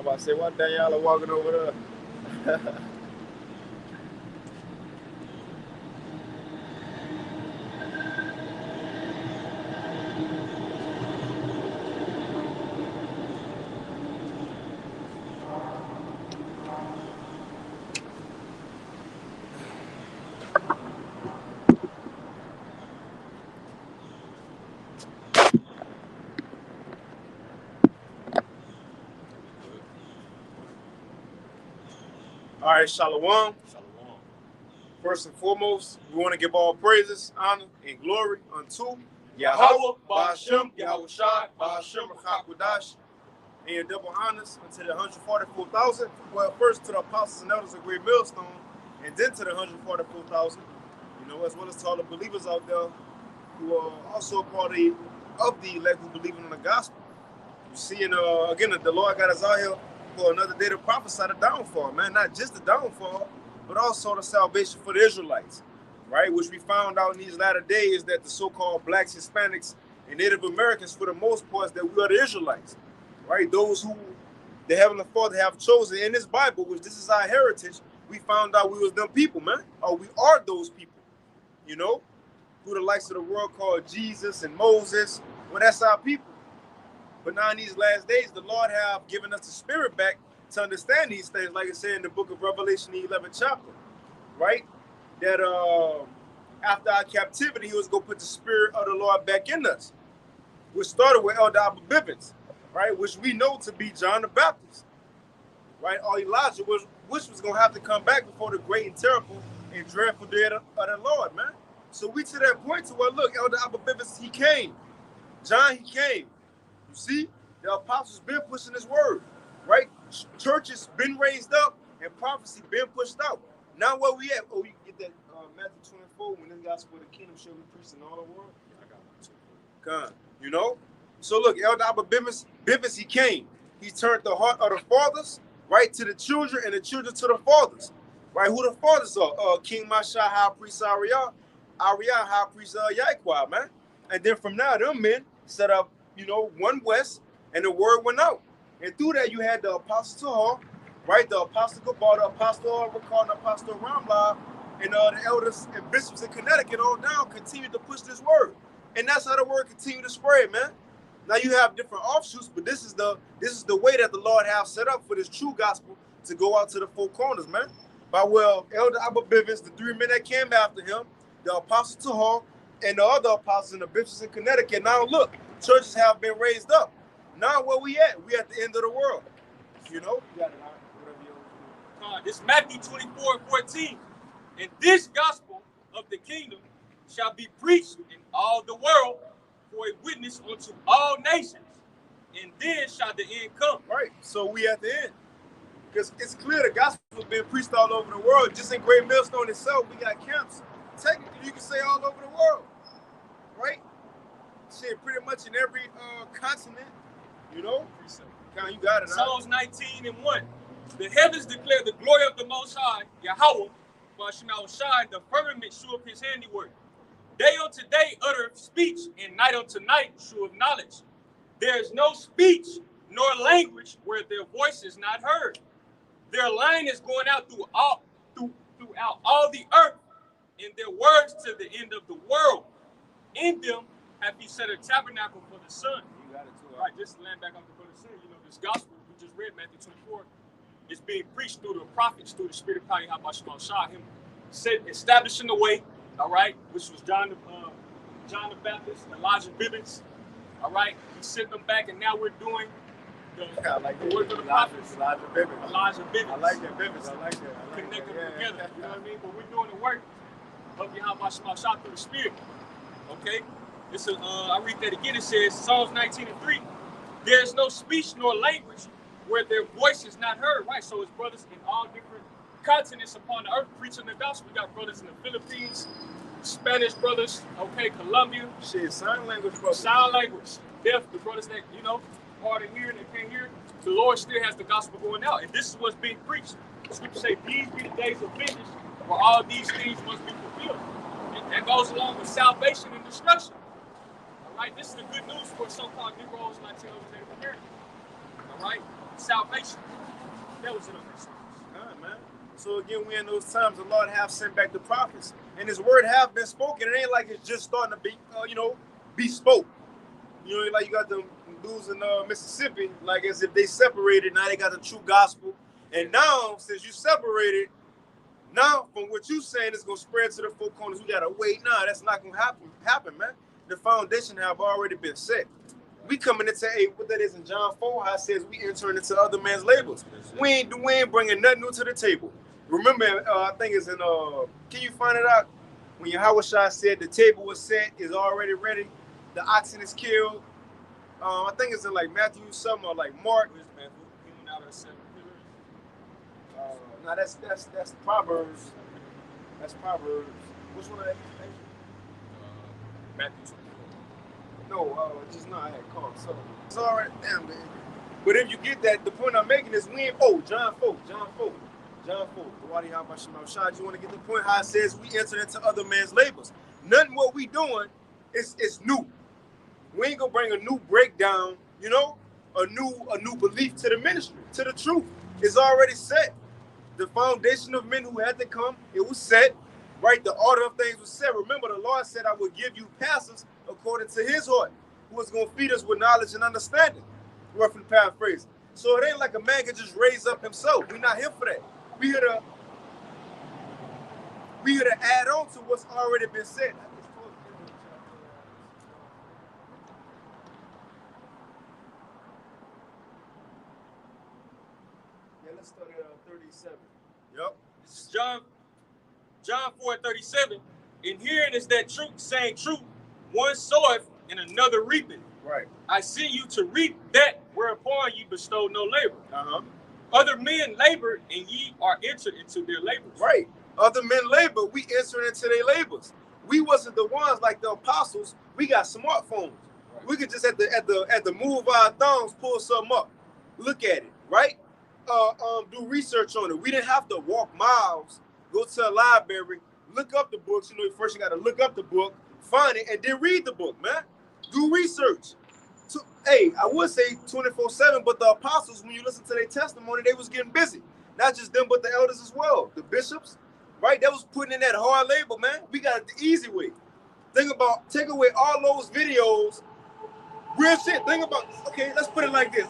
about to say, why Daniela walking over there? All right, Shalom. Shalom. First and foremost, we want to give all praises, honor, and glory unto Yahweh, Ba'ashem, Yahweh Shai, Ba'ashem, Hakwadash, and double honors unto the 144,000. Well, first to the apostles and elders of Great Millstone, and then to the 144,000. You know, as well as to all the believers out there who are also a part of the elect who believe in the gospel. You see, and again, the Lord got us out here for another day to prophesy the downfall, man. Not just the downfall, but also the salvation for the Israelites, right? Which we found out in these latter days that the so-called blacks, Hispanics, and Native Americans, for the most part, that we are the Israelites, right? Those who the Heavenly Father have chosen in His Bible, which this is our heritage. We found out we was them people, man. Or we are those people, you know, who the likes of the world called Jesus and Moses. Well, that's our people. But now in these last days, the Lord have given us the spirit back to understand these things, like it said in the book of Revelation, the 11th chapter, right? That after our captivity, He was going to put the spirit of the Lord back in us, which started with Elder Abba Bivens, right? Which we know to be John the Baptist, right? Or Elijah, which was going to have to come back before the great and terrible and dreadful day of the Lord, man. So we to that point to where, look, Elder Abba Bivens, he came. John, he came. You see, the apostles been pushing His word, right? Churches been raised up and prophecy been pushed out. Now where we at? Oh, you get that Matthew 24 when this gospel of the kingdom shall be preached in all the world. Yeah, I got one too. God, you know. So look, Elder Abba Bivens, he came. He turned the heart of the fathers right to the children, and the children to the fathers, right? Who the fathers are? King Masha, High Priest Ariah, High Priest Yahweh, man. And then from now, them men set up, you know, one west, and the word went out. And through that, you had the Apostle Tahar, right? The Apostle Gabar, the Apostle Ricard, the Apostle Ramla, and the elders and bishops in Connecticut all down continued to push this word. And that's how the word continued to spread, man. Now you have different offshoots, but this is the way that the Lord have set up for this true gospel to go out to the four corners, man. By well, Elder Abba Bivens, the three men that came after him, the Apostle Tahar, and the other apostles and the bishops in Connecticut. Now look, churches have been raised up. Now where we at? We at the end of the world. You know? You got it, whatever This is Matthew 24:14. And this gospel of the kingdom shall be preached in all the world for a witness unto all nations. And then shall the end come. Right. So we at the end. Because it's clear the gospel has been preached all over the world. Just in Great Millstone itself, we got camps. Technically, you can say all over the world. Right? Shit, pretty much in every continent, you know? You got it. Psalms 19:1. The heavens declare the glory of the Most High, Yahweh, Ba'ashem Yahweh Shai, the firmament shew of His handiwork. Day unto day utter speech, and night unto night shew of knowledge. There is no speech nor language where their voice is not heard. Their line is going out throughout all the earth, and their words to the end of the world. In them have He set a tabernacle for the sun. You got it too. All right, just to land back on the sun, you know, this gospel we just read, Matthew 24, is being preached through the prophets, through the Spirit of God, Ba'ashem Shai, Him establishing the way, all right, which was John the Baptist, Elijah Bivens, all right. He sent them back, and now we're doing the work of the prophets. Elijah Bivens. I like that Bivens. I like that. Connecting them together, you know what I mean? But we're doing the work of Ba'ashem Shai through the Spirit, okay? I read that again. It says, Psalms 19:3, there is no speech nor language where their voice is not heard, right? So it's brothers in all different continents upon the earth preaching the gospel. We got brothers in the Philippines, Spanish brothers, okay, Colombia. Shit, sign language brothers. Sign language. Deaf, the brothers that, you know, hard to hear, they can't hear. The Lord still has the gospel going out. And this is what's being preached. The scripture say, these be the days of vengeance where all these things must be fulfilled. And that goes along with salvation and destruction. All right, this is the good news for so-called Negroes, Latinos, and Native Americans. All right, salvation. That was it on that service. All right, man. So again, we in those times the Lord have sent back the prophets, and His word have been spoken. It ain't like it's just starting to be, be spoke. You know, like you got the dudes in Mississippi, like as if they separated. Now they got the true gospel, and now since you separated, now from what you saying, it's gonna spread to the four corners. We gotta wait. Nah, that's not gonna happen, man. The foundation have already been set. We coming into what that is in John 4, how it says we entering into other man's labels. We ain't bringing nothing new to the table. Remember, I think it's in can you find it out? When Yahweh Shai said the table was set, is already ready, the oxen is killed. I think it's in like Matthew something or like Mark. No, that's Proverbs. That's Proverbs. Which one of that? Matthew. No, just not. I had called. So it's all right, damn man. But if you get that, the point I'm making is we ain't. John 4. Wadi Habashim Shad. You want to get the point how it says we enter into other man's labors. Nothing what we doing is new. We ain't gonna bring a new breakdown. You know, a new belief to the ministry, to the truth. It's already set. The foundation of men who had to come, it was set. Right, the order of things was set. Remember, the Lord said, "I will give you pastors according to His heart, who is going to feed us with knowledge and understanding." Roughly paraphrase. So it ain't like a man can just raise up himself. We're not here for that. We here to add on to what's already been said. Yeah, let's start at 37. Yep. This is John 4:37. And herein is that truth, saying truth, one soweth and another reaping. Right. I send you to reap that whereupon ye bestow no labor. Other men labored, and ye are entered into their labors. Right. Other men labor, we entered into their labors. We wasn't the ones like the apostles. We got smartphones. Right. We could just at the move of our thumbs pull something up, look at it, right? Do research on it. We didn't have to walk miles, go to a library, look up the books. You know, first you got to look up the book, find it, and then read the book, man. Do research. Hey, I would say 24/7, but the apostles, when you listen to their testimony, they was getting busy. Not just them, but the elders as well. The bishops, right? They was putting in that hard labor, man. We got it the easy way. Think about, take away all those videos. Real shit. Think about, okay, let's put it like this.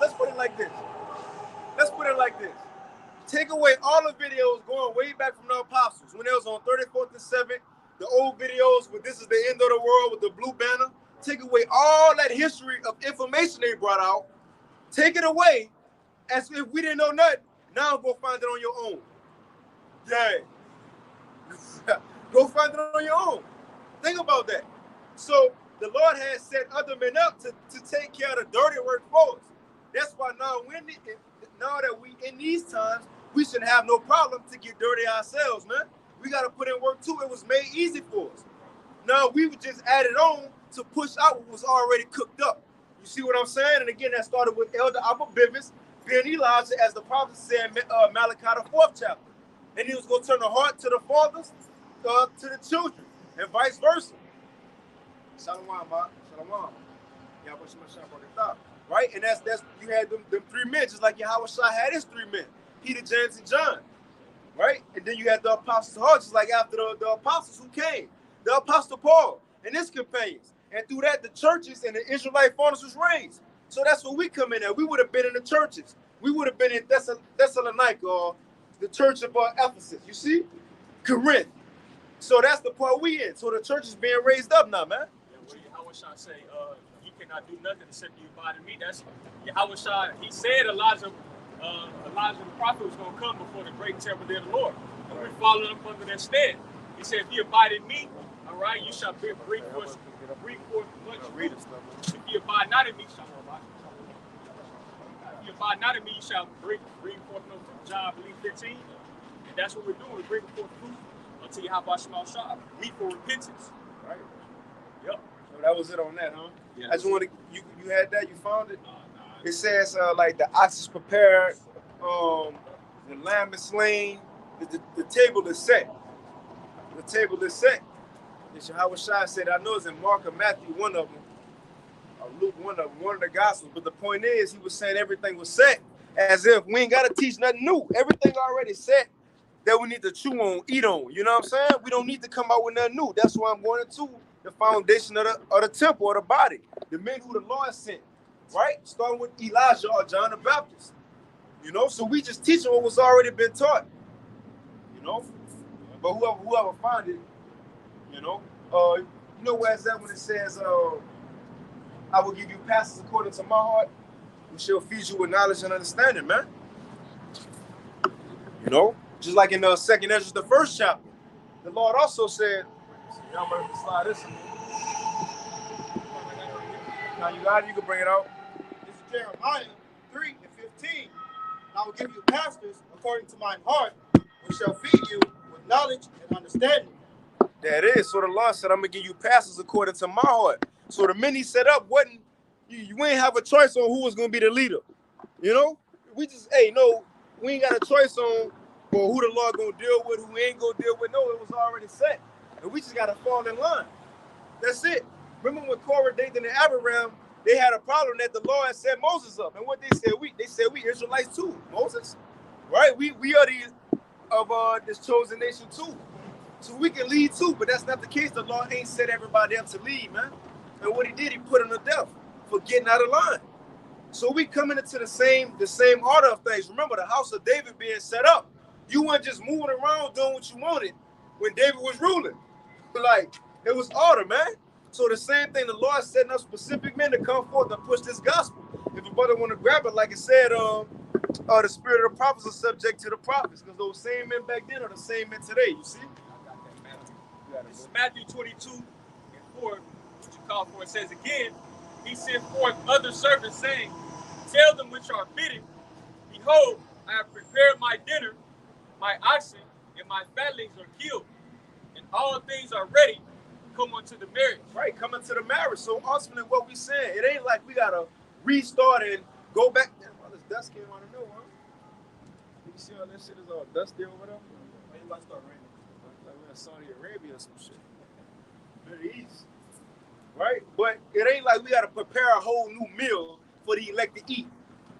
Take away all the videos going way back from the apostles. When they was on 34th and 7th, the old videos with "This is the end of the world" with the blue banner. Take away all that history of information they brought out. Take it away as if we didn't know nothing. Now go find it on your own. Yeah. Go find it on your own. Think about that. So the Lord has set other men up to take care of the dirty work for us. That's why now that we in these times, we shouldn't have no problem to get dirty ourselves, man. We got to put in work too. It was made easy for us. Now we would just add it on to push out what was already cooked up. You see what I'm saying? And again, that started with Elder Abba Bivens, being Elijah, as the prophet said in Malachi the 4th chapter. And he was going to turn the heart to the fathers, to the children, and vice versa. Shalom, ma. Shalom. Right? And that's you had them 3 men, just like Yahweh Shai had his 3 men, Peter, James, and John. Right? And then you had the apostles' heart, just like after the apostles who came, the apostle Paul and his companions. And through that, the churches and the Israelite fathers was raised. So that's what we come in at. We would have been in the churches. We would have been in Thessalonica, or the church of Ephesus. You see? Corinth. So that's the part we in. So the church is being raised up now, man. Yeah, well, Yahweh Shai say, he cannot do nothing except you abide in me. That's Yahweh Shai. He said Elijah the prophet was going to come before the great terrible day of the Lord. And we're following up under that stead. He said, if you abide in me, all right, you shall bring forth much fruit. If you abide not in me, you shall bring forth no fruit. John, I believe, 15. And that's what we're doing. We're bringing forth fruit until Yahweh Shai, meet for repentance. Right. Yep. So that was it on that, huh? Yeah. I just want to, you had that? You found it? It says, like, the ox is prepared, the lamb is slain, the table is set. The table is set. And Yahweh Shai said, I know it's in Mark or Matthew, one of them, or Luke, one of the Gospels, but the point is, he was saying everything was set. As if we ain't gotta teach nothing new. Everything already set that we need to chew on, eat on. You know what I'm saying? We don't need to come out with nothing new. That's why I'm going into the foundation of the temple or the body, the men who the Lord sent, right? Starting with Elijah or John the Baptist. You know, so we just teaching what was already been taught. You know, but whoever find it, you know, you know where's that when it says, "I will give you pastors according to my heart, we shall feed you with knowledge and understanding," man. You know, just like in the second Ezra, the first chapter, the Lord also said, "Y'all better slide this in. Now you got it, you can bring it out." This is Jeremiah 3:15. I will give you pastors according to mine heart, which shall feed you with knowledge and understanding. That is. So the Lord said, "I'm gonna give you pastors according to my heart." So the men he set up wasn't you ain't have a choice on who was gonna be the leader. You know, we just we ain't got a choice on who the Lord gonna deal with, who we ain't gonna deal with. No, it was already set, and we just gotta fall in line. That's it. Remember when Korah, Dathan, and Abiram, they had a problem that the Lord set Moses up, and what they said we Israelites too, Moses, right? We are these of this chosen nation too, so we can lead too. But that's not the case. The Lord ain't set everybody up to lead, man. And what he did, he put them to death for getting out of line. So we coming into the same order of things. Remember the house of David being set up. You weren't just moving around doing what you wanted when David was ruling. Like, it was order, man. So the same thing, the Lord setting up specific men to come forth and push this gospel. If a brother want to grab it, like it said, the spirit of the prophets are subject to the prophets, because those same men back then are the same men today. You see? This is Matthew 22:4, what you call for. It says again, he sent forth other servants, saying, "Tell them which are fitting, behold, I have prepared my dinner, my oxen and my fatlings are killed, and all things are ready. Come unto the marriage." Right, coming to the marriage. So ultimately what we saying, it ain't like we gotta restart and go back. Damn, all this dust came out of nowhere, huh? You see all that shit is all dusty over there? It might start raining. Like we're in Saudi Arabia or some shit. Middle East. Right? But it ain't like we gotta prepare a whole new meal for the elect to eat.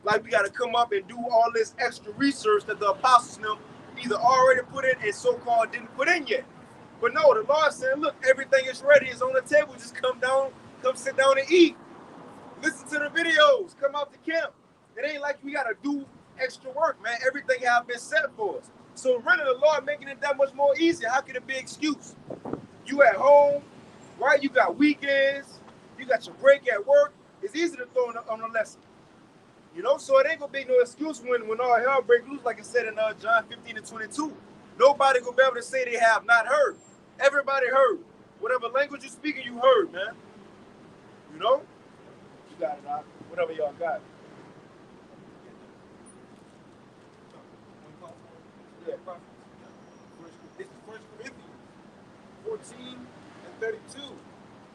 Like we gotta come up and do all this extra research that the apostles them either already put in and so-called didn't put in yet. But no, the Lord said, look, everything is ready. It's on the table. Just come sit down and eat. Listen to the videos. Come out to camp. It ain't like we got to do extra work, man. Everything has been set for us. So really the Lord making it that much more easier. How can it be an excuse? You at home, right? You got weekends. You got your break at work. It's easy to throw on a lesson. You know, so it ain't going to be no excuse when all hell breaks loose, like it said in John 15:22. Nobody going to be able to say they have not heard. Everybody heard. Whatever language you speaking, you heard, man. You know? You got it, Doc. Whatever y'all got. Yeah, this is 1 Corinthians 14:32.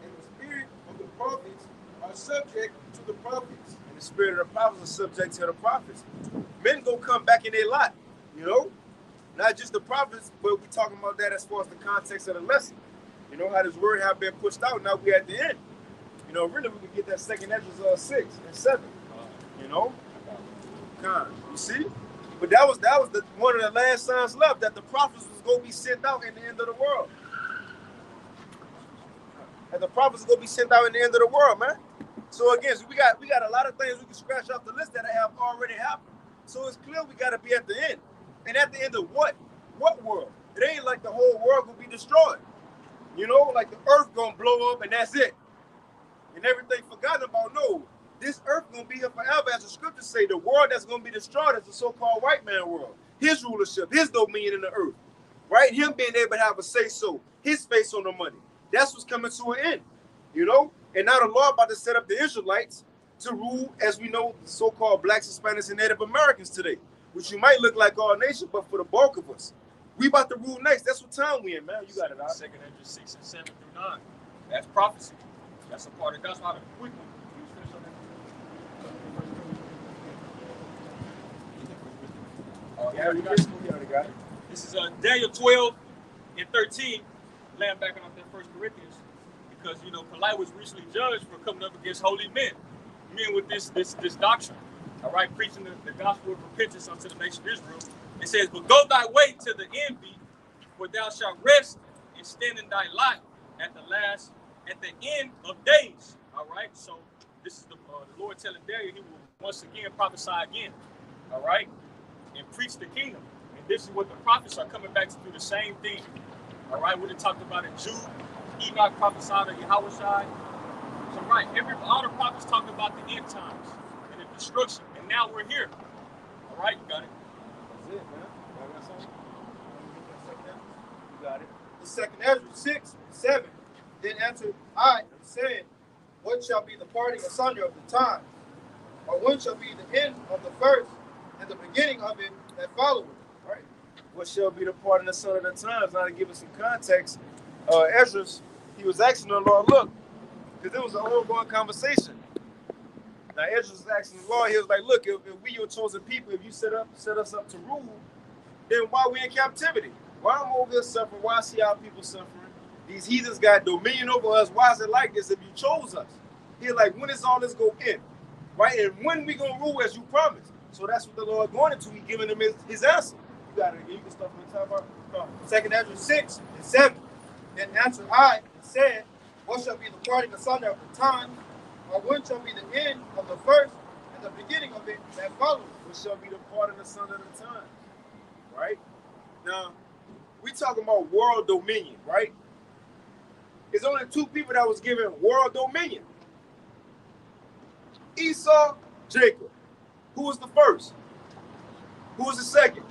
And the spirit of the prophets are subject to the prophets. And the spirit of the prophets are subject to the prophets. Men gonna come back in their lot, you know? Not just the prophets, but we talking about that as far as the context of the lesson. You know how this word have been pushed out. Now we at the end. You know, really we can get that second Ezra 6 and 7. You know, you see. But that was one of the last signs left, that the prophets was gonna be sent out in the end of the world. And the prophets gonna be sent out in the end of the world, man. So again, we got a lot of things we can scratch off the list that have already happened. So it's clear we gotta be at the end. And at the end of what? What world? It ain't like the whole world will be destroyed. You know, like the earth gonna blow up and that's it. And everything forgotten about. No, this earth gonna be here forever. As the scriptures say, the world that's gonna be destroyed is the so-called white man world. His rulership, his dominion in the earth. Right? Him being able to have a say-so, his face on the money. That's what's coming to an end. You know? And now the Lord about to set up the Israelites to rule, as we know, the so-called blacks, Hispanics, and Native Americans today. Which you might look like our nation, but for the bulk of us, we about to rule next. That's what time we in, man. You got it out. 2 Ezra 6 and 7 through 9. That's prophecy. That's a part of that's how the quick one. Yeah, we got it. This is Daniel 12 and 13. Laying back on that 1 Corinthians, because Polite was recently judged for coming up against holy men with this doctrine. All right, preaching the gospel of repentance unto the nation of Israel. It says, but go thy way to the envy, for thou shalt rest and stand in thy lot at the end of days. All right, so this is the Lord telling Daniel he will once again prophesy again. All right, and preach the kingdom. And this is what the prophets are coming back to do the same thing. All right, what it talked about in Jude, Enoch prophesied of Yahushua. So right, all the prophets talked about the end times and the destruction, and now we're here. All right, you got it. That's it, man. Y'all got something? You got it. The second Ezra 6 and 7. Then answered I and said, what shall be the parting asunder of the time? Or when shall be the end of the first and the beginning of it that followeth? Right. What shall be the part in the son of the times? Now to give us some context, Ezra, he was asking the Lord, look, because it was an ongoing conversation. Now Ezra was asking the Lord, he was like, look, if we your chosen people, if you set us up to rule, then why we in captivity? Why I'm over here suffering? Why I see our people suffering? These heathens got dominion over us. Why is it like this if you chose us? He's like, when is all this going to end? Right? And when we going to rule as you promised? So that's what the Lord going into. He giving him his answer. You got it again. You can start from the top up. Second Ezra 6 and 7. Then answered I and said, what shall be the parting asunder of the time? Or when shall be the end of the first and the beginning of it that followeth? What shall be the part in the son of the time? Right? Now, we talking about world dominion, right? There's only two people that was given world dominion. Esau, Jacob. Who was the first? Who was the second?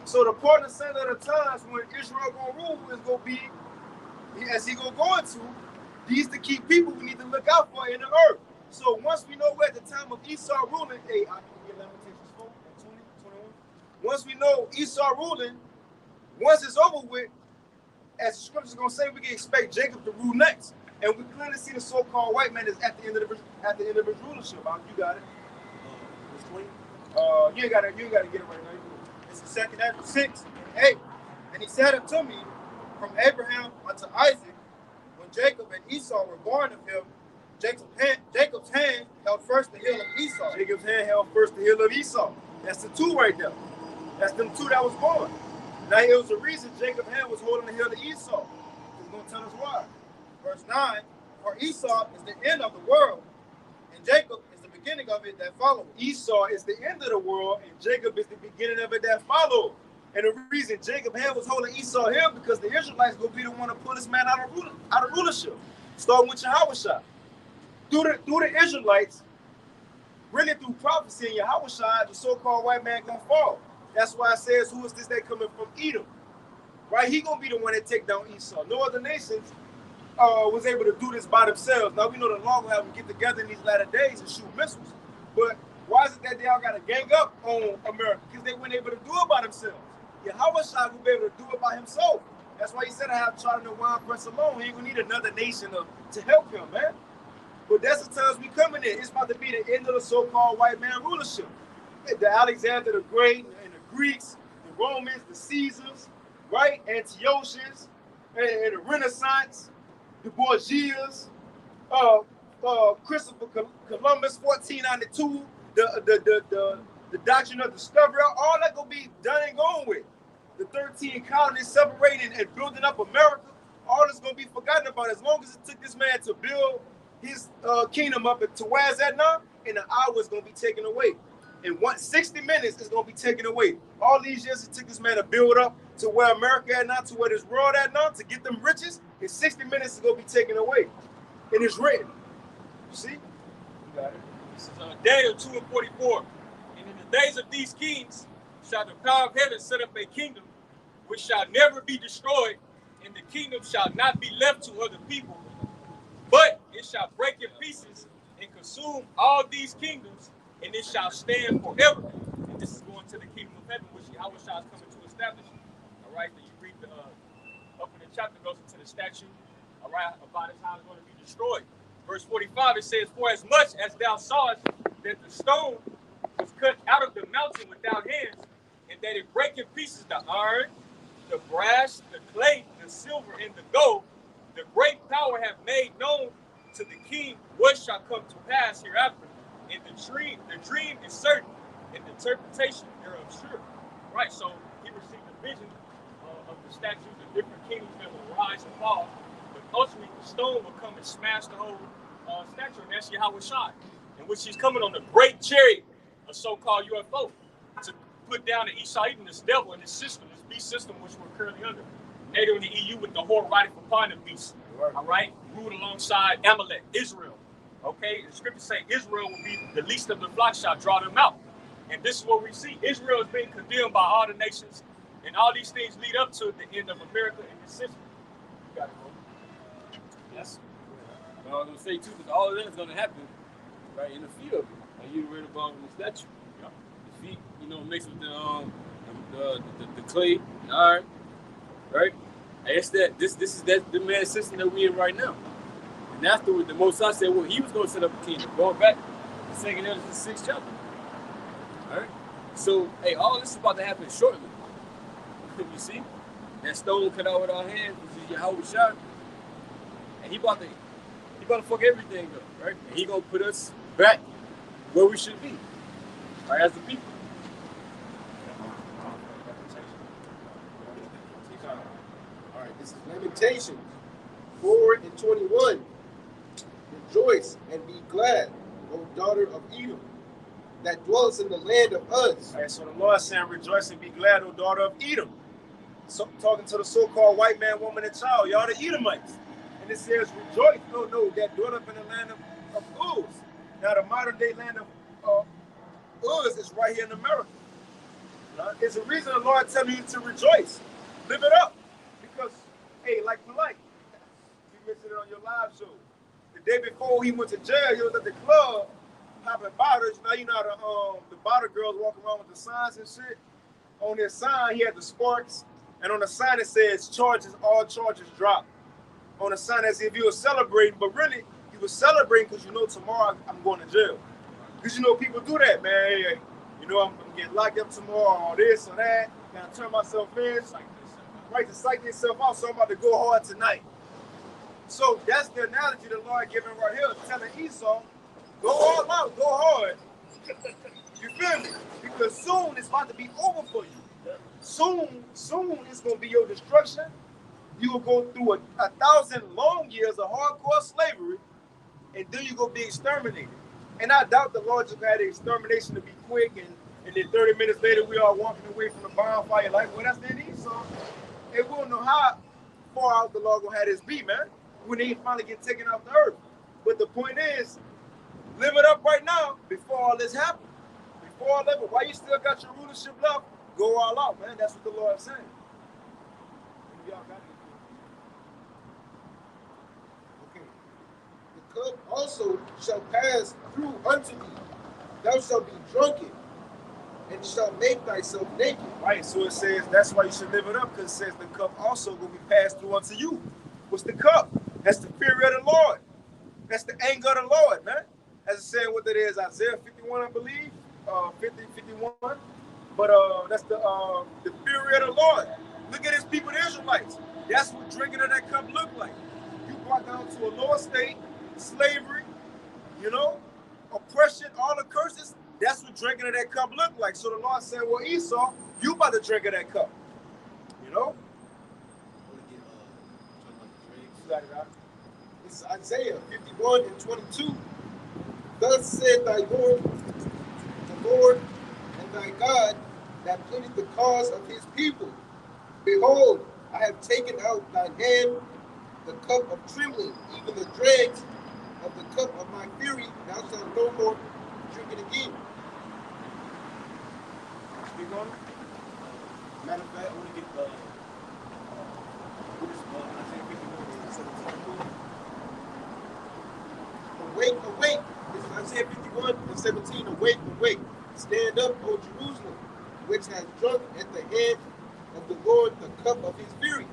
So the part of the son of the times when Israel gonna rule is gonna be, as he gonna go into, these the key people we need to look out for in the earth. So once we know we're at the time of Esau ruling, hey, I can get Lamentations 4 and 20, 21. Once we know Esau ruling, once it's over with, as the scriptures gonna say, we can expect Jacob to rule next. And we clearly see the so-called white man is at the end of his rulership. You got it. It's 20. You ain't gotta get it right now. It's the second Ezra 6 and 8. And he said unto me, from Abraham unto Isaac, when Jacob and Esau were born of him, Jacob's hand held first the heel of Esau. Jacob's hand held first the heel of Esau. That's the two right there. That's them two that was born. Now it was the reason Jacob's hand was holding the heel of Esau. He's gonna tell us why. Verse 9, for Esau is the end of the world, and Jacob is the beginning of it that followeth. Esau is the end of the world, and Jacob is the beginning of it that followed. And the reason Jacob's hand was holding Esau here, because the Israelites gonna be the one to pull this man out of rulership. Starting with Yahushua. Through the Israelites, really through prophecy in Yahushua, the so-called white man gonna fall. That's why it says, who is this that coming from Edom? Right? He gonna be the one that take down Esau. No other nations was able to do this by themselves. Now we know the law will have them get together in these latter days and shoot missiles. But why is it that they all got to gang up on America? Because they weren't able to do it by themselves. Yahushua will be able to do it by himself. That's why he said, I have tried to wine press alone. He ain't gonna need another nation to help him, man. But that's the times we coming in. It's about to be the end of the so-called white man rulership. The Alexander the Great and the Greeks, the Romans, the Caesars, right? Antiochus, and the Renaissance, the Borgias, Christopher Columbus, 1492, the doctrine of discovery, all that gonna be done and gone with. The 13 colonies separating and building up America, all is gonna be forgotten about. As long as it took this man to build his kingdom up to where it's at now, in an hour is gonna be taken away. In 60 minutes is gonna be taken away. All these years it took this man to build up to where America at now, to where this world at now, to get them riches, in 60 minutes is gonna be taken away. And it's written. You see? You got it. This is Daniel 2 and 44. And in the days of these kings shall the power of heaven set up a kingdom which shall never be destroyed, and the kingdom shall not be left to other people, but it shall break in pieces and consume all these kingdoms, and it shall stand forever. And this is going to the kingdom of heaven, which Yahushua is coming to establish. All right, then you read the up in the chapter, goes into the statute, all right, about it, how it's going to be destroyed. Verse 45, it says, for as much as thou sawest that the stone was cut out of the mountain without hands, and that it break in pieces the iron, the brass, the clay, the silver, and the gold, the great power have made known to the king what shall come to pass hereafter. And the dream is certain, and the interpretation thereof sure. Right? So he received a vision of the statues of different kingdoms that will rise and fall. But ultimately, the stone will come and smash the whole statue, and that's Yahweh Shai, in which he's coming on the great chariot, a so-called UFO, to put down the Esau, even this devil and this system, this beast system, which we're currently under. NATO and the EU with the whole riding upon the beast. All right, ruled alongside Amalek, Israel. Okay, the scriptures say Israel will be the least of the flock, shall draw them out. And this is what we see. Israel is being condemned by all the nations, and all these things lead up to the end of America and this system. You got it, bro. Yes. Well, I was gonna say too, because all of that is gonna happen right in the field, like you read about in the statue. Yeah. The feet, mixed with the clay, the iron, right? I guess this is the man system that we're in right now. And afterward, the Most High said, well, he was going to set up a kingdom. Going back to 2 Ezra, the 6th chapter. All right? So, hey, all this is about to happen shortly. You see? That stone cut out with our hands, which is Yahweh Shai. And he about to fuck everything up, right? And he going to put us back where we should be, right, as the people. All right, this is Lamentations 4:21. Rejoice and be glad, O daughter of Edom, that dwells in the land of Uz. All right, so the Lord is saying, rejoice and be glad, O daughter of Edom. So, talking to the so-called white man, woman, and child, y'all the Edomites. And it says, rejoice, no, that dwell up in the land of Uz. Now, the modern day land of Uz is right here in America. It's a reason the Lord telling you to rejoice. Live it up. Because, hey, like Polite, you mentioned it on your live show. The day before he went to jail, he was at the club popping bottles. Now, you know the bottle girls walk around with the signs and shit. On their sign, he had the sparks. And on the sign, it says, all charges dropped. On the sign, as if he was celebrating, but really, he was celebrating because tomorrow I'm going to jail. Because people do that, man. Hey, I'm going to get locked up tomorrow, or this or that. Gotta turn myself in. Right, to psych yourself out, so I'm about to go hard tonight. So that's the analogy the Lord giving right here, telling Esau, go all out, go hard. You feel me? Because soon it's about to be over for you. Soon it's going to be your destruction. You will go through a 1,000 long years of hardcore slavery, and then you're going to be exterminated. And I doubt the Lord just had the extermination to be quick, and then 30 minutes later, we are walking away from the bonfire like, well, that's the Esau. And we don't know how far out the Lord gonna have this be, man, when they finally get taken off the earth. But the point is, live it up right now before all this happens. Before all that, while you still got your rulership left, go all out, man. That's what the Lord is saying. Y'all got it. Okay. The cup also shall pass through unto thee. Thou shalt be drunken, and shalt make thyself naked. Right, so it says that's why you should live it up, because it says the cup also will be passed through unto you. What's the cup? That's the fury of the Lord. That's the anger of the Lord, man. As it said, what that is, Isaiah 51, I believe, 51. But that's the fury of the Lord. Look at his people, the Israelites. That's what drinking of that cup look like. You brought down to a lower state, slavery, oppression, all the curses. That's what drinking of that cup looked like. So the Lord said, well, Esau, you about to drink of that cup. This is Isaiah 51:22. Thus said thy Lord, the Lord and thy God, that pleaded the cause of his people. Behold, I have taken out thine hand the cup of trembling, even the dregs of the cup of my fury. Thou shalt no more drink it again. Speak on it. Matter of fact, I want to get Awake, awake. This is Isaiah 51:17. Awake, awake. Stand up, O Jerusalem, which has drunk at the hand of the Lord the cup of his fury.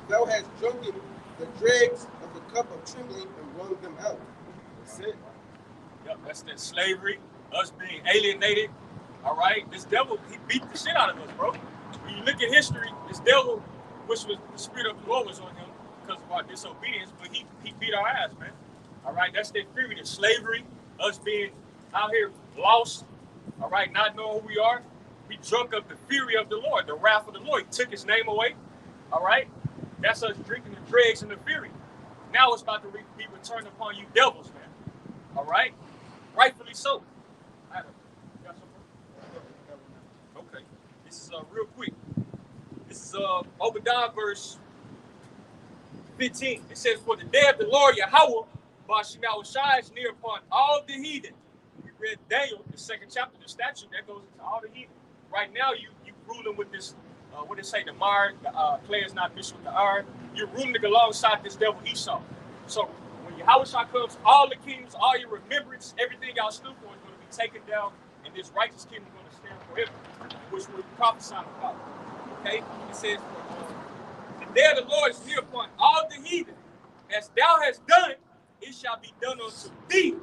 Thou hast drunken the dregs of the cup of trembling and wrung them out. That's it. Yep, that's that slavery, us being alienated. All right, this devil, he beat the shit out of us, bro. When you look at history, this devil, which was the spirit of the Lord was on him because of our disobedience, but he beat our ass, man. All right, that's that fury, the slavery, us being out here lost, all right, not knowing who we are. We drunk of the fury of the Lord, the wrath of the Lord. He took his name away, all right? That's us drinking the dregs and the fury. Now it's about to be returned upon you devils, man, all right? Rightfully so. Adam, you got something? Okay, this is real quick. This is Obadiah verse 15. It says, for the day of the Lord Yahweh, Bashimawashai is near upon all the heathen. We read Daniel, the second chapter, the statute that goes into all the heathen. Right now, you ruling with this, what it say, the mar, clay is not mixed with the iron. You're ruling alongside this devil Esau. So when Yahushua comes, all the kingdoms, all your remembrance, everything y'all stood for is going to be taken down, and this righteous kingdom is going to stand forever, which we're prophesying about. Okay? It says, the day of the Lord is near upon all the heathen. As thou hast done, it shall be done unto thee.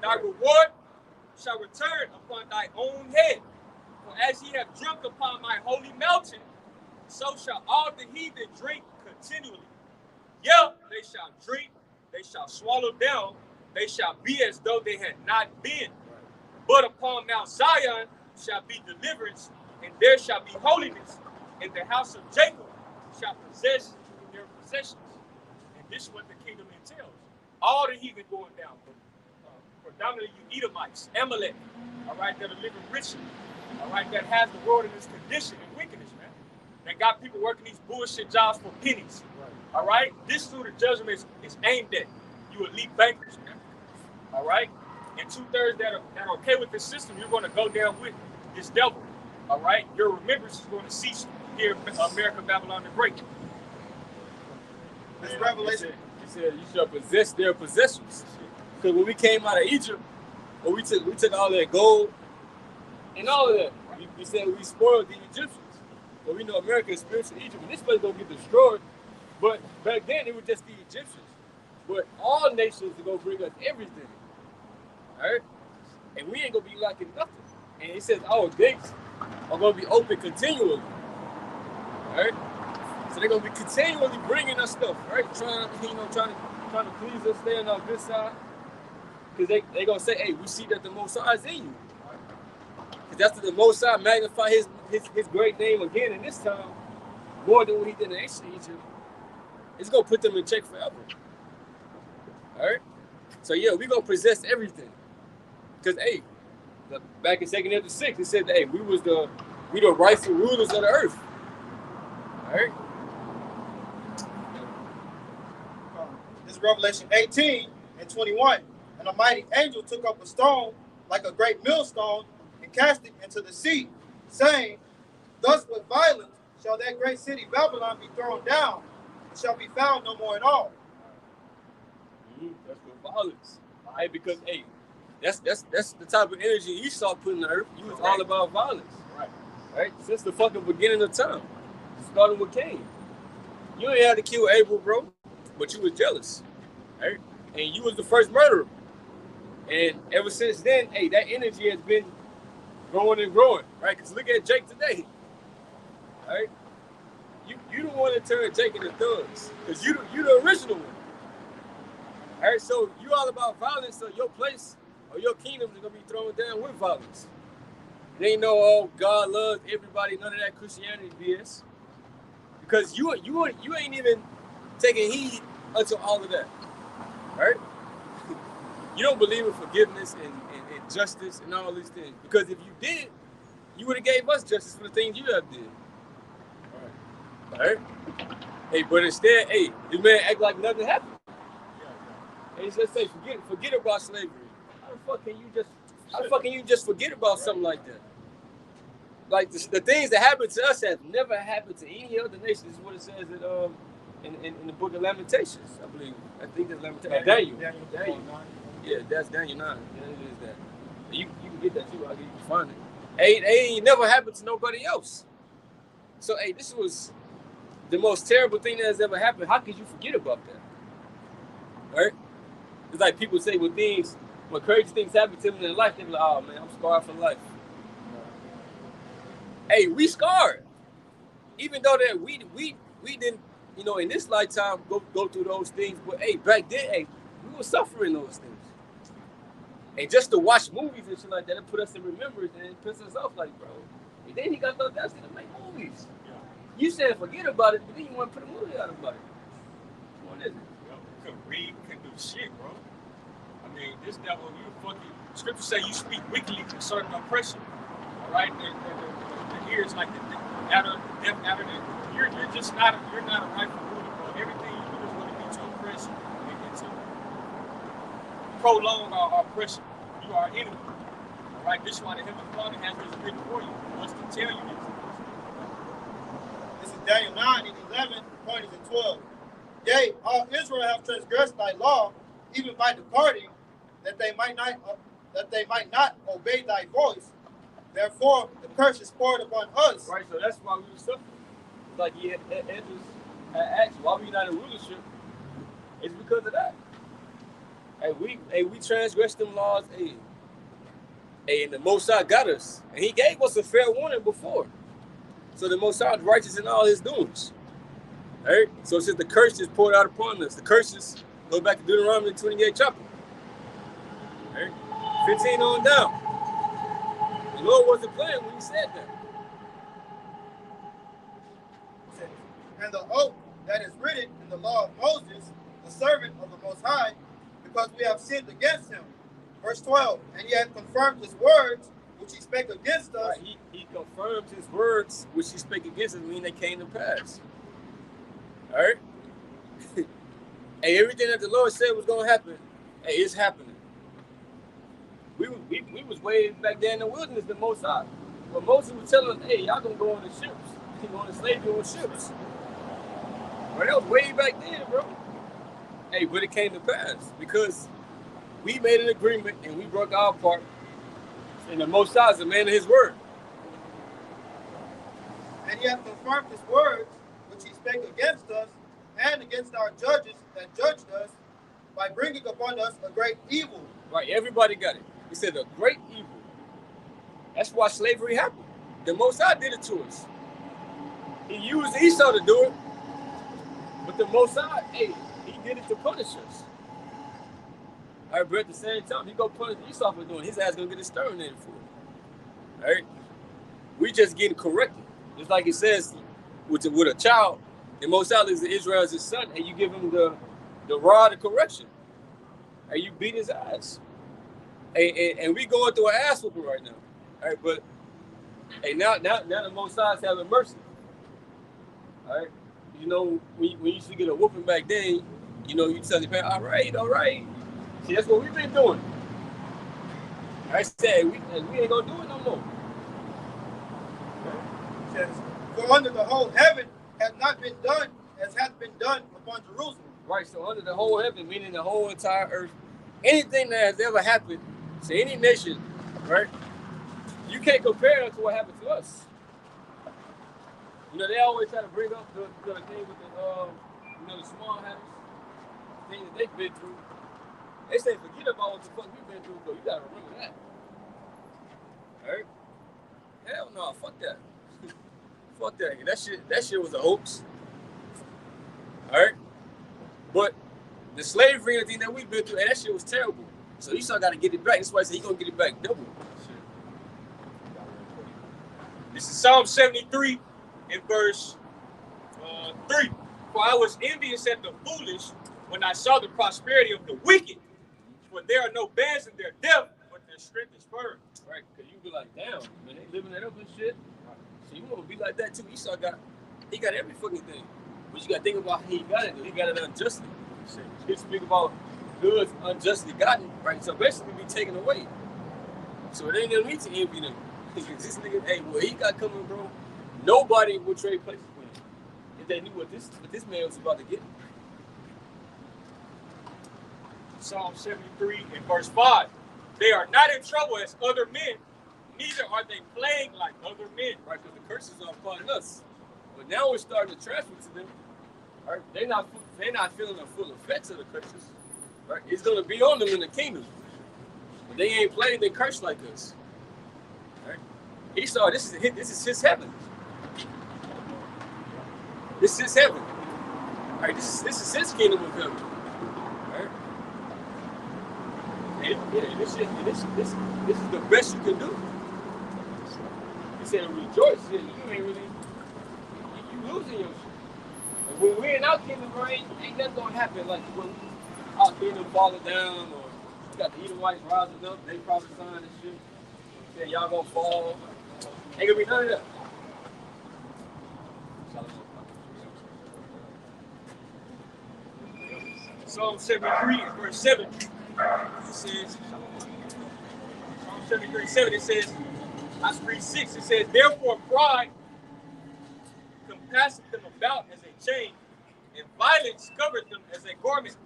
Thy reward shall return upon thy own head. For as ye have drunk upon my holy mountain, so shall all the heathen drink continually. Yeah, they shall drink, they shall swallow down, they shall be as though they had not been. But upon Mount Zion shall be deliverance, and there shall be holiness, and the house of Jacob shall possess their possessions. And this is what the kingdom entails. All the heathen going down, predominantly you Edomites, Amalek, all right, that are living richly, all right, that has the world in its condition and wickedness, man. That got people working these bullshit jobs for pennies, all right? This is who the judgment is aimed at. You elite bankers, man, all right? And 2/3 that are okay with this system, you're going to go down with this devil, all right? Your remembrance is going to cease here in America, Babylon the Great. This Revelation. He said you shall possess their possessions. Because when we came out of Egypt, well, we took all that gold and all of that. We said we spoiled the Egyptians. Well, we know America is spiritual Egypt, and this place don't get destroyed. But back then, it was just the Egyptians. But all nations are going to bring us everything. All right? And we ain't going to be lacking nothing. And he says our gates are going to be open continually. All right? So they're going to be continually bringing us stuff, right? Trying to please us, stay on our good side. Because they going to say, hey, we see that the Most High is in you. Because that's the Most High magnify his great name again in this time, more than what he did in ancient Egypt. It's going to put them in check forever. All right? So, yeah, we're going to possess everything. Because, hey, back in 2 Timothy 6, it said that, hey, we the rightful rulers of the earth. All right? This is Revelation 18 and 21. And a mighty angel took up a stone like a great millstone and cast it into the sea, saying, thus with violence shall that great city Babylon be thrown down, and shall be found no more at all. That's with violence. Hey, because hey, that's the type of energy Esau put in the earth. You was all about violence. Right? Since the fucking beginning of time. Starting with Cain. You ain't had to kill Abel, bro, but you was jealous. Right? And you was the first murderer. And ever since then, hey, that energy has been growing and growing, right? Because look at Jake today. Right? You don't want to turn Jake into thugs. Because you the original one. All right, so you all about violence, so your place or your kingdom is going to be thrown down with violence. They ain't no, oh, God loves everybody, none of that Christianity BS. Because you ain't even taking heed unto all of that. Right? You don't believe in forgiveness and justice and all these things. Because if you did, you would have gave us justice for the things you have did. All right? Hey, but instead, hey, this man act like nothing happened. Hey, let's say forget about slavery. How the fuck can you just forget about something like that? Like the things that happened to us have never happened to any other nation. This is what it says in the book of Lamentations, I believe. I think that's Lamentations. Daniel. Yeah, that's Daniel 9. Yeah, it is that. You can get that too. You can find it. Hey, it ain't never happened to nobody else. So, hey, this was the most terrible thing that has ever happened. How could you forget about that? Right? It's like people say when crazy things happen to them in their life, they be like, oh man, I'm scarred for life. Hey, we scarred. Even though that we didn't, in this lifetime go through those things, but hey, back then, hey, we were suffering those things. And just to watch movies and shit like that, it put us in remembrance and it pisses us off like, bro. And then he got the audacity to make movies. Yeah. You said forget about it, but then you want to put a movie out about it. What is it? Yo, can read, can do shit, bro. I mean, this devil, you fucking. Scripture say you speak wickedly concerning oppression. All right, the ears like the deaf matter. You're just not a rightful ruler, bro. Everything you do is going to be to oppress and to prolong our oppression. You are our enemy. All right, this is why the Heavenly Father has this written for you. He wants to tell you this. This is Daniel 9 and 11, point is in 12. Yea, all Israel have transgressed thy law, even by departing, that they might not obey thy voice. Therefore, the curse is poured upon us. Right, so that's why we were suffering. Like Andrews had asked, why we not in rulership? It's because of that. Hey, we transgressed them laws. Hey, and the Most High got us, and He gave us a fair warning before. So the Most High is righteous in all His doings. All right. So it says the curse is poured out upon us. The curses go back to Deuteronomy 28 chapter. All right. 15 on down. The Lord wasn't playing when He said that. And the oath that is written in the law of Moses, the servant of the Most High, because we have sinned against him. Verse 12, and he hath confirmed his words, which he spake against us. Right. He confirmed his words, which he spake against us, meaning they came to pass. All right? Hey, everything that the Lord said was going to happen, hey, it's happening. We was way back there in the wilderness than Most High. But Moses was telling us, hey, y'all going to go on the ships. You're going to slavery on ships. Well, that was way back then, bro. Hey, but it came to pass because we made an agreement and we broke our part. And the Most High is a man of His word. And he hath confirmed his words, which he spake against us, and against our judges that judged us, by bringing upon us a great evil. Right, everybody got it. He said a great evil. That's why slavery happened. The Most High did it to us. He used Esau to do it. But the Most High, hey, He did it to punish us. All right, but at the same time, He gonna punish Esau for doing it. His ass gonna get exterminated for it. All right? We just getting corrected. Just like it says with a child, the Most High is Israel as His son, and you give him the rod of correction. And you beat his ass. And we going through an ass whooping right now. All right, but hey, now the Most High is having mercy. All right? You know, when you used to get a whooping back then, you know, you tell your parents, all right. See, that's what we've been doing. I said, we ain't gonna do it no more. It says, for under the whole heaven hath not been done as hath been done upon Jerusalem. Right, so under the whole heaven, meaning the whole entire earth, anything that has ever happened to any nation, right? You can't compare it to what happened to us. You know, they always try to bring up the thing with the small habits, things that they've been through. They say forget about what the fuck we've been through, but you gotta remember that. Alright? Hell no, fuck that. Fuck that. That shit was a hoax. Alright? But the slavery and everything that we've been through, that shit was terrible. So Esau gotta get it back. That's why I said he's gonna get it back double. This is Psalm 73 in verse 3. For I was envious at the foolish when I saw the prosperity of the wicked. For there are no bands in their death, but their strength is firm. Right, because you be like, damn, man, they living that up and shit. So you want to be like that too. Esau got every fucking thing. But you got to think about how he got it. He got it unjustly. He speak about goods unjustly gotten, right? So basically be taken away. So it ain't no need to envy them. This nigga, hey, what he got coming, bro, nobody would trade places with him if they knew what this man was about to get. Psalm 73 in verse 5. They are not in trouble as other men, neither are they plagued like other men. Right, because the curses are upon us. But now we're starting to transfer to them. Right? They're not feeling the full effects of the curses. Right? It's going to be on them in the kingdom. But they ain't plagued and cursed like us. Right? Esau, this is his heaven. This is heaven. Right? This is his kingdom of heaven. Right? this is the best you can do. He said, rejoice. You ain't really, you losing your shit. And when we're in our kingdom, bro, ain't nothing gonna happen. Like when our kingdom falling down, or you got the Edomites rising up, they prophesying and shit. Saying y'all gonna fall. Ain't gonna be none of that. Psalm 73, verse 7. It says, Psalm 73, 7, it says, I read 6, it says, therefore pride compasseth them about as a chain, and violence covereth them as a garment.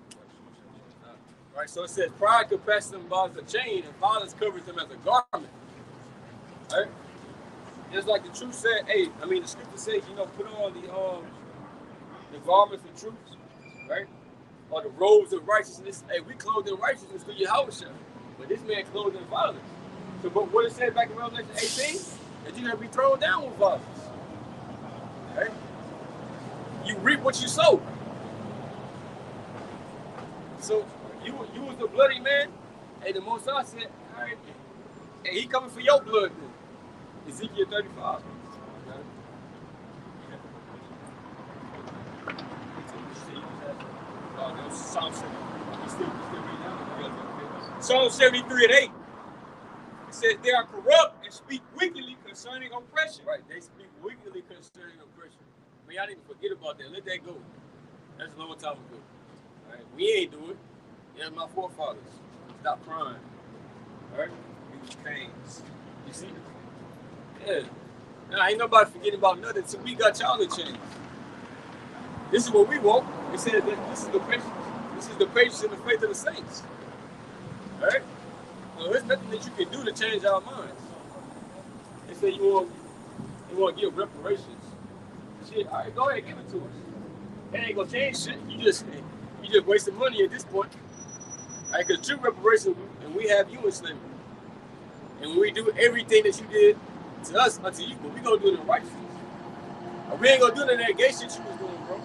Right, so it says pride compasseth them about as a chain, and violence covers them as a garment. Right? Just like the truth said, the scripture says, put on the garments of truth, right? Or the robes of righteousness. Hey, we clothed in righteousness through Yahweh. But this man clothed in violence. So, but what it said back in Revelation 18, that you're going to be thrown down with violence. Right? You reap what you sow. So, you was the bloody man. Hey, the Most High said, all right, hey, he coming for your blood then. Ezekiel 35. Psalm 73 and 8. It says they are corrupt and speak wickedly concerning oppression. Right, they speak wickedly concerning oppression. Man, y'all didn't forget about that. Let that go. That's a long time ago. All right, we ain't do it. Yeah, my forefathers. Stop crying. All right, use pains. You see? Yeah. Now ain't nobody forgetting about nothing. So we got y'all to change. This is what we want. It says that this is the patience. This is the patience and the faith of the saints. All right? So there's nothing that you can do to change our minds. They say you want to give reparations. Shit, all right, go ahead, give it to us. That ain't gonna change shit. You just wasting money at this point. All right, because true reparation, and we have you in slavery. And when we do everything that you did to us, unto you, but we gonna do it in righteousness. We ain't gonna do none of that gay shit you was doing, bro.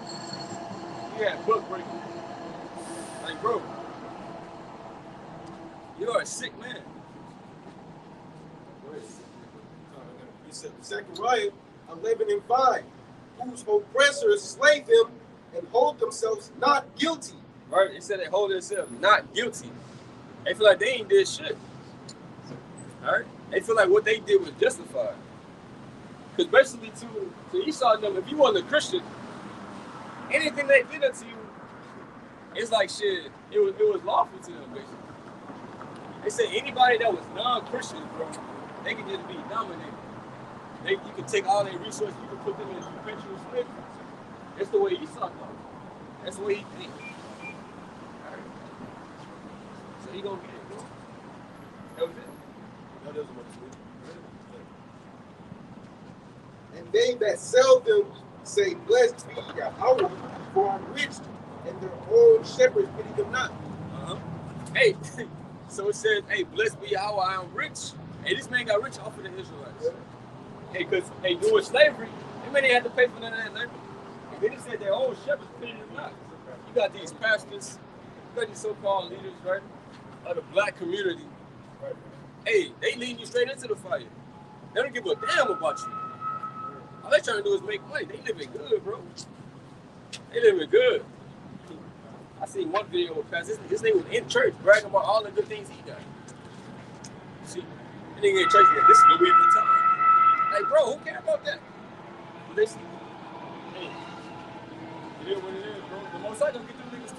Yeah, book breaking. Like, bro, you're a sick man. He said, Zechariah 11:5, whose oppressors slay them and hold themselves not guilty. Right? It said they hold themselves not guilty. They feel like they ain't did shit. All right? They feel like what they did was justified. Because basically, to Esau and them, if you wasn't a Christian, anything they did unto you, it's like shit. It was lawful to them, basically. They said anybody that was non-Christian, bro, they can just be dominated. You can take all their resources, you can put them in perpetual slavery. That's the way Esau thought. That's the way he thinks. Right. So he gonna get it, bro. That was it. That doesn't want to do it. And they that sell them say, blessed be Yahweh, for I'm rich, and their own shepherds pity them not. Hey, so it says, hey, blessed be Yahweh, I am rich. Hey, this man got rich off of the Israelites. Yeah. Hey, because doing slavery, they may had to pay for none of that labor. And then it said their own shepherds pity them not. You got these pastors, you got these so-called leaders, right, of the black community. Right. Hey, they leading you straight into the fire. They don't give a damn about you. All they trying to do is make money. They living good, bro. They living good. I seen one video with Pastor. This nigga was in church bragging about all the good things he got. See, that nigga in church, this is Louis Vuitton. Like, bro, who cares about that? But they see, hey, it is what it is, bro. The Most High gonna get them niggas too.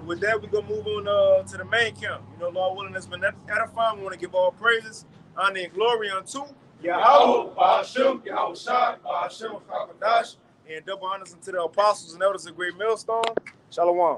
With that, we're gonna move on to the main camp. Lord willing, has been edifying. We want to give all praises, honor, and glory unto Yahweh, Ba'ashem, Yahweh Shai, Ba'ashem, Hakadash, and double honors unto the apostles and elders of Great Millstone. Shalom.